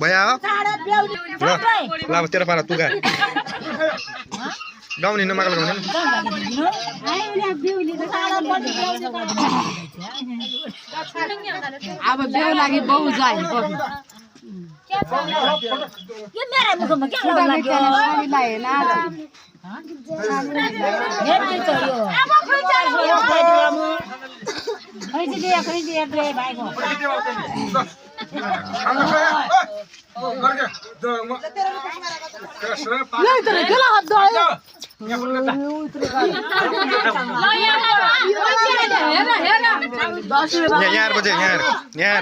भैया ला तेरा पारा तू काय गाउँ हिँड्नु मागल गाउँ अब बेउ लागि बहु जाइ ये मेरे मुखमा के लाग्यो अब खैदिए रे भाइको यहाँ बजे यहाँ